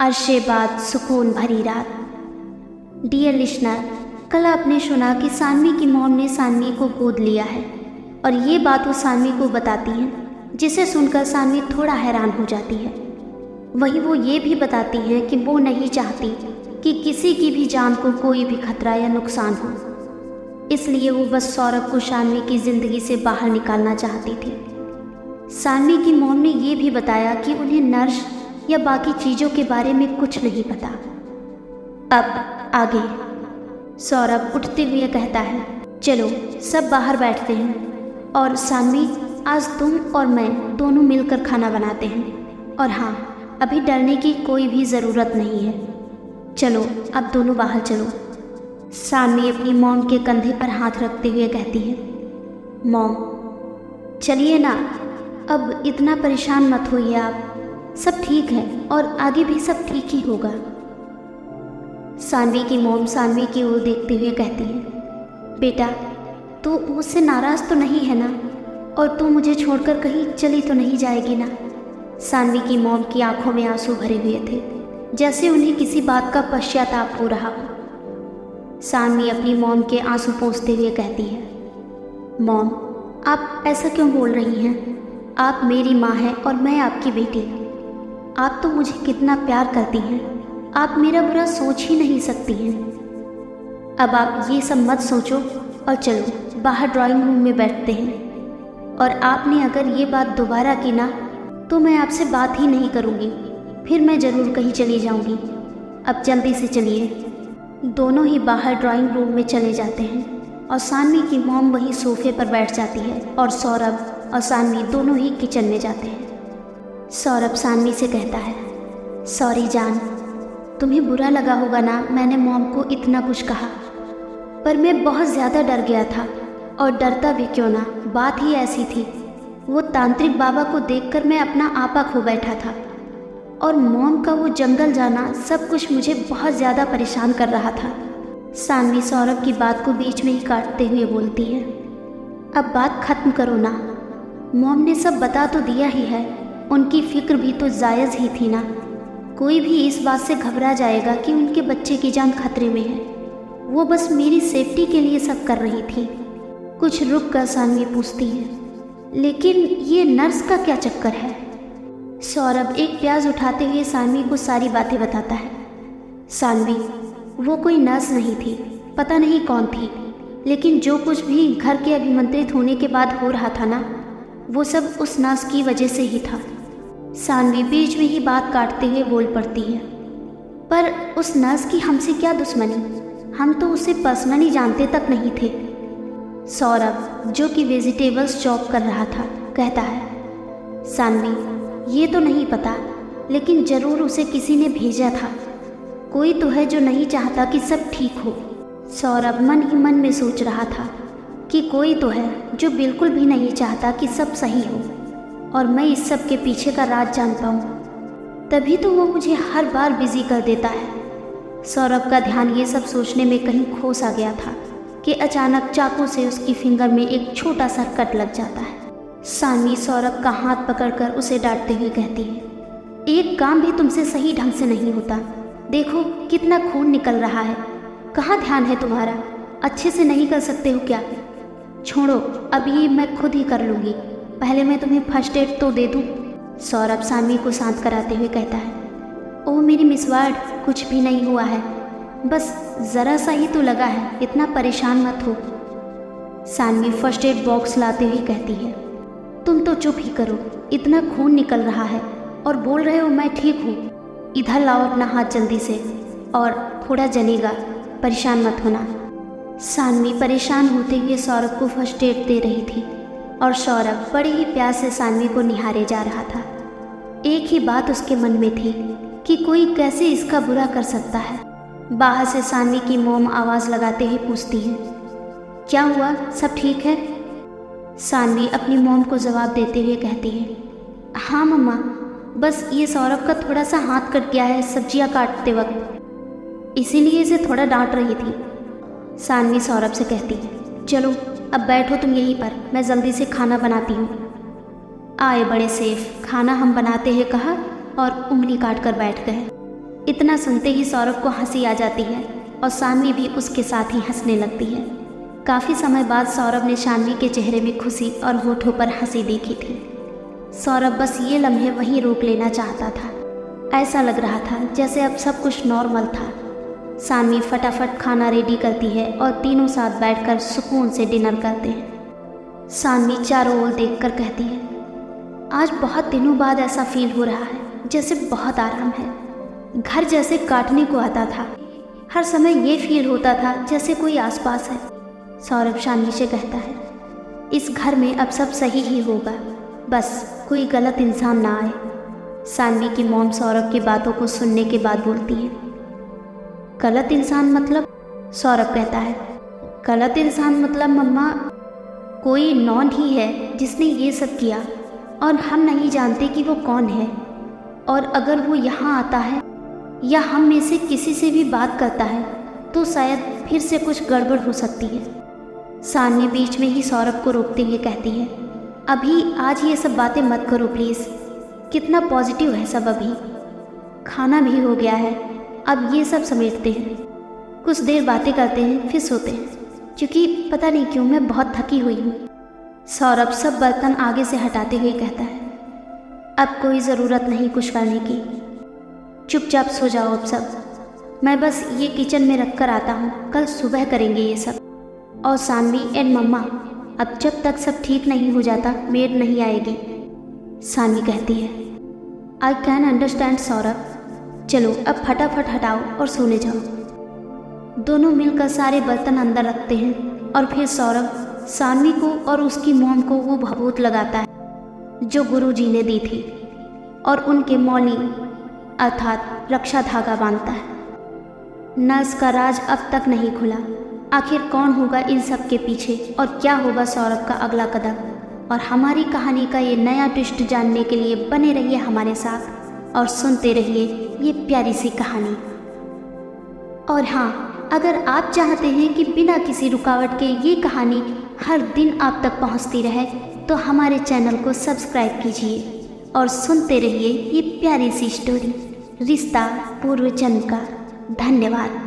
अरशे बाद सुकून भरी रात। डियर लिसनर, कल आपने सुना कि सानवी की मॉम ने सानवी को गोद लिया है और ये बात वो सानवी को बताती हैं, जिसे सुनकर सानवी थोड़ा हैरान हो जाती है। वहीं वो ये भी बताती हैं कि वो नहीं चाहती कि किसी की भी जान को कोई भी खतरा या नुकसान हो, इसलिए वो बस सौरभ को सानवी की ज़िंदगी से बाहर निकालना चाहती थी। सानवी की मॉम ने ये भी बताया कि उन्हें नर्स या बाकी चीज़ों के बारे में कुछ नहीं पता। अब आगे सौरभ उठते हुए कहता है, चलो सब बाहर बैठते हैं और सानवी, आज तुम और मैं दोनों मिलकर खाना बनाते हैं। और हाँ, अभी डरने की कोई भी ज़रूरत नहीं है। चलो अब दोनों बाहर चलो। सानवी अपनी मॉम के कंधे पर हाथ रखते हुए कहती है, मॉम चलिए ना, अब इतना परेशान मत होइए आप, सब ठीक है और आगे भी सब ठीक ही होगा। सानवी की मॉम सानवी की ओर देखते हुए कहती है, बेटा तू मुझसे नाराज़ तो नहीं है ना, और तू मुझे छोड़कर कहीं चली तो नहीं जाएगी ना। सानवी की मॉम की आंखों में आंसू भरे हुए थे, जैसे उन्हें किसी बात का पश्चाताप हो रहा हो। सानवी अपनी मॉम के आंसू पोंछते हुए कहती है, मॉम आप ऐसा क्यों बोल रही हैं? आप मेरी माँ हैं और मैं आपकी बेटी। आप तो मुझे कितना प्यार करती हैं, आप मेरा बुरा सोच ही नहीं सकती हैं। अब आप ये सब मत सोचो और चलो बाहर ड्राइंग रूम में बैठते हैं। और आपने अगर ये बात दोबारा की ना तो मैं आपसे बात ही नहीं करूँगी, फिर मैं ज़रूर कहीं चली जाऊँगी। अब जल्दी से चलिए। दोनों ही बाहर ड्राइंग रूम में चले जाते हैं और सानवी की मॉम वहीं सोफे पर बैठ जाती है और सौरभ और सानवी दोनों ही किचन में जाते हैं। सौरभ सानवी से कहता है, सॉरी जान, तुम्हें बुरा लगा होगा ना मैंने मॉम को इतना कुछ कहा, पर मैं बहुत ज़्यादा डर गया था, और डरता भी क्यों ना, बात ही ऐसी थी। वो तांत्रिक बाबा को देखकर मैं अपना आपा खो बैठा था, और मॉम का वो जंगल जाना सब कुछ मुझे बहुत ज़्यादा परेशान कर रहा था। सानवी सौरभ की बात को बीच में ही काटते हुए बोलती है, अब बात ख़त्म करो ना, मॉम ने सब बता तो दिया ही है, उनकी फ़िक्र भी तो जायज़ ही थी ना। कोई भी इस बात से घबरा जाएगा कि उनके बच्चे की जान खतरे में है। वो बस मेरी सेफ्टी के लिए सब कर रही थी। कुछ रुक कर सानवी पूछती है, लेकिन ये नर्स का क्या चक्कर है? सौरभ एक प्याज उठाते हुए सानवी को सारी बातें बताता है। सानवी, वो कोई नर्स नहीं थी, पता नहीं कौन थी, लेकिन जो कुछ भी घर के अभिमंत्रित होने के बाद हो रहा था ना, वो सब उस नर्स की वजह से ही था। सानवी बीच में ही बात काटते हुए बोल पड़ती है, पर उस नर्स की हमसे क्या दुश्मनी, हम तो उसे पर्सनली जानते तक नहीं थे। सौरभ, जो कि वेजिटेबल्स चॉप कर रहा था, कहता है, सानवी ये तो नहीं पता, लेकिन ज़रूर उसे किसी ने भेजा था। कोई तो है जो नहीं चाहता कि सब ठीक हो। सौरभ मन ही मन में सोच रहा था कि कोई तो है जो बिल्कुल भी नहीं चाहता कि सब सही हो और मैं इस सब के पीछे का राज जान पाऊँ, तभी तो वो मुझे हर बार बिजी कर देता है। सौरभ का ध्यान ये सब सोचने में कहीं खो सा गया था कि अचानक चाकू से उसकी फिंगर में एक छोटा सा कट लग जाता है। सानवी सौरभ का हाथ पकड़कर उसे डांटते हुए कहती है, एक काम भी तुमसे सही ढंग से नहीं होता, देखो कितना खून निकल रहा है, कहाँ ध्यान है तुम्हारा, अच्छे से नहीं कर सकते हो क्या? छोड़ो, अब ये मैं खुद ही कर लूँगी, पहले मैं तुम्हें फर्स्ट एड तो दे दूँ। सौरभ सानवी को शांत कराते हुए कहता है, ओह मेरी मिस वार्ड, कुछ भी नहीं हुआ है, बस ज़रा सा ही तो लगा है, इतना परेशान मत हो। सानवी फर्स्ट एड बॉक्स लाते हुए कहती है, तुम तो चुप ही करो, इतना खून निकल रहा है और बोल रहे हो मैं ठीक हूँ। इधर लाओ अपना हाथ जल्दी से, और थोड़ा जलेगा, परेशान मत होना। सानवी परेशान होते हुए सौरभ को फर्स्ट एड दे रही थी और सौरभ बड़े ही प्यार से सानवी को निहारे जा रहा था। एक ही बात उसके मन में थी कि कोई कैसे इसका बुरा कर सकता है। बाहर से सानवी की मॉम आवाज़ लगाते हुए पूछती है, क्या हुआ, सब ठीक है? सानवी अपनी मॉम को जवाब देते हुए कहती है, हाँ मम्मा, बस ये सौरभ का थोड़ा सा हाथ कट गया है सब्जियां काटते वक्त, इसीलिए इसे थोड़ा डांट रही थी। सानवी सौरभ से कहती है, चलो अब बैठो तुम यहीं पर, मैं जल्दी से खाना बनाती हूँ। आए बड़े सेफ, खाना हम बनाते हैं कहा और उंगली काट कर बैठ गए। इतना सुनते ही सौरभ को हंसी आ जाती है और शान्वी भी उसके साथ ही हंसने लगती है। काफ़ी समय बाद सौरभ ने शान्वी के चेहरे में खुशी और होठों पर हंसी देखी थी। सौरभ बस ये लम्हे वहीं रोक लेना चाहता था। ऐसा लग रहा था जैसे अब सब कुछ नॉर्मल था। शान्वी फटाफट खाना रेडी करती है और तीनों साथ बैठकर सुकून से डिनर करते हैं। शान्वी चारों ओर देखकर कहती है, आज बहुत दिनों बाद ऐसा फील हो रहा है जैसे बहुत आराम है। घर जैसे काटने को आता था। हर समय ये फील होता था जैसे कोई आसपास है। सौरभ शान्वी से कहता है, इस घर में अब सब सही ही होगा, बस कोई गलत इंसान ना आए। शान्वी की मॉम सौरभ की बातों को सुनने के बाद बोलती है, गलत इंसान मतलब? सौरभ कहता है, गलत इंसान मतलब मम्मा कोई नॉन ही है जिसने ये सब किया और हम नहीं जानते कि वो कौन है। और अगर वो यहाँ आता है या हम में से किसी से भी बात करता है तो शायद फिर से कुछ गड़बड़ हो सकती है। शान्वी बीच में ही सौरभ को रोकते हुए कहती है, अभी आज ये सब बातें मत करो प्लीज़। कितना पॉजिटिव है सब। अभी खाना भी हो गया है, अब ये सब समेटते हैं, कुछ देर बातें करते हैं फिर सोते हैं, क्योंकि पता नहीं क्यों मैं बहुत थकी हुई हूँ। सौरभ सब बर्तन आगे से हटाते हुए कहता है, अब कोई ज़रूरत नहीं कुछ करने की, चुपचाप सो जाओ अब सब। मैं बस ये किचन में रख कर आता हूँ, कल सुबह करेंगे ये सब। और शान्वी एंड मम्मा, अब जब तक सब ठीक नहीं हो जाता मेड नहीं आएगी। शान्वी कहती है, आई कैन अंडरस्टैंड सौरभ, चलो अब फटाफट हटाओ और सोने जाओ। दोनों मिलकर सारे बर्तन अंदर रखते हैं और फिर सौरभ शान्वी को और उसकी मॉम को वो भभूत लगाता है जो गुरुजी ने दी थी और उनके मौनी अर्थात रक्षा धागा बांधता है। नर्स का राज अब तक नहीं खुला। आखिर कौन होगा इन सब के पीछे और क्या होगा सौरभ का अगला कदम? और हमारी कहानी का ये नया ट्विस्ट जानने के लिए बने रहिए हमारे साथ और सुनते रहिए ये प्यारी सी कहानी। और हाँ, अगर आप चाहते हैं कि बिना किसी रुकावट के ये कहानी हर दिन आप तक पहुंचती रहे तो हमारे चैनल को सब्सक्राइब कीजिए और सुनते रहिए ये प्यारी सी स्टोरी रिश्ता पूर्व जन्म का। धन्यवाद।